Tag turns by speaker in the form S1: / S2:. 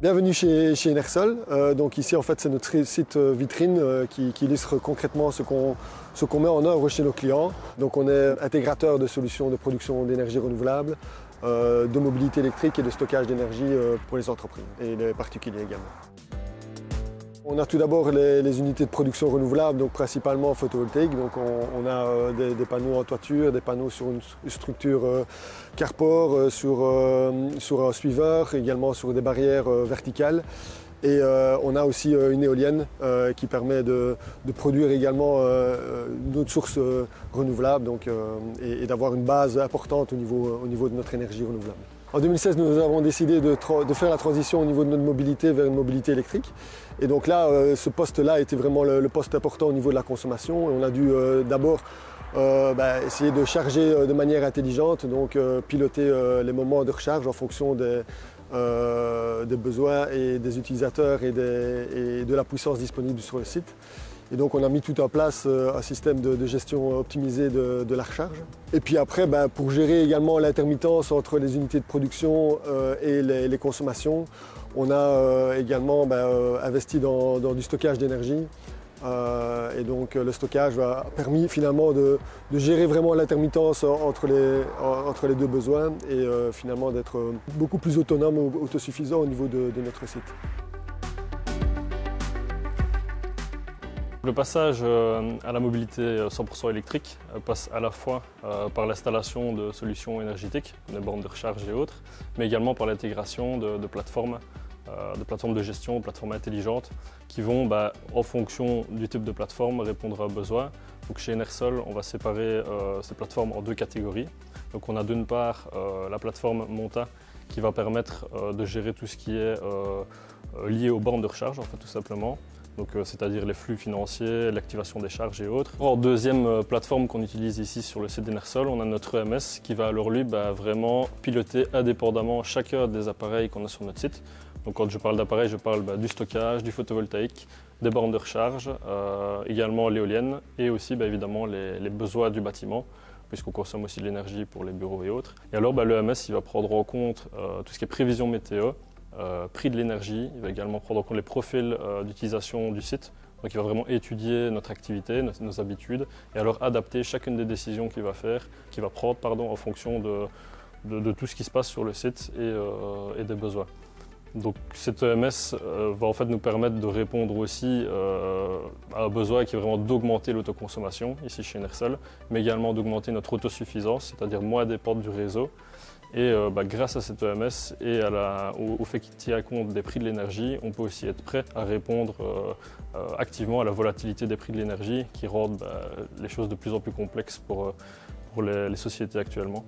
S1: Bienvenue chez Enersol. Donc ici en fait c'est notre site vitrine qui illustre concrètement ce qu'on met en œuvre chez nos clients. Donc on est intégrateur de solutions de production d'énergie renouvelable, de mobilité électrique et de stockage d'énergie pour les entreprises et les particuliers également. On a tout d'abord les unités de production renouvelable, donc principalement photovoltaïque. Donc on a des panneaux en toiture, des panneaux sur une structure carport, sur un suiveur, également sur des barrières verticales. Et on a aussi une éolienne qui permet de produire également d'autres sources renouvelables et d'avoir une base importante au niveau de notre énergie renouvelable. En 2016, nous avons décidé de faire la transition au niveau de notre mobilité vers une mobilité électrique. Et donc là, ce poste-là était vraiment le poste important au niveau de la consommation. Et on a dû d'abord essayer de charger de manière intelligente, donc piloter les moments de recharge en fonction des besoins et des utilisateurs et de la puissance disponible sur le site. Et donc on a mis tout en place un système de gestion optimisé de la recharge. Et puis après, pour gérer également l'intermittence entre les unités de production et les consommations, on a également investi dans du stockage d'énergie. Et donc le stockage a permis finalement de gérer vraiment l'intermittence entre les deux besoins et finalement d'être beaucoup plus autonome ou autosuffisant au niveau de notre site.
S2: Le passage à la mobilité 100% électrique passe à la fois par l'installation de solutions énergétiques, des bornes de recharge et autres, mais également par l'intégration de plateformes de gestion, plateformes intelligentes qui vont, en fonction du type de plateforme, répondre à un besoin. Donc chez Enersol, on va séparer ces plateformes en deux catégories. Donc on a d'une part la plateforme Monta qui va permettre de gérer tout ce qui est lié aux bornes de recharge, en fait, tout simplement. Donc, c'est-à-dire les flux financiers, l'activation des charges et autres. En deuxième plateforme qu'on utilise ici sur le site d'Enersol, on a notre EMS qui va alors lui vraiment piloter indépendamment chacun des appareils qu'on a sur notre site. Donc quand je parle d'appareils, je parle du stockage, du photovoltaïque, des bornes de recharge, également l'éolienne et aussi évidemment les besoins du bâtiment, puisqu'on consomme aussi de l'énergie pour les bureaux et autres. Et alors l'EMS il va prendre en compte tout ce qui est prévision météo, prix de l'énergie, il va également prendre en compte les profils d'utilisation du site. Donc il va vraiment étudier notre activité, nos habitudes et alors adapter chacune des décisions qu'il va prendre en fonction de tout ce qui se passe sur le site et des besoins. Donc cette EMS va en fait nous permettre de répondre aussi à un besoin qui est vraiment d'augmenter l'autoconsommation ici chez Enersol, mais également d'augmenter notre autosuffisance, c'est-à-dire moins dépendre du réseau. Et grâce à cette EMS et au fait qu'il tient compte des prix de l'énergie, on peut aussi être prêt à répondre activement à la volatilité des prix de l'énergie qui rendent les choses de plus en plus complexes pour les sociétés actuellement.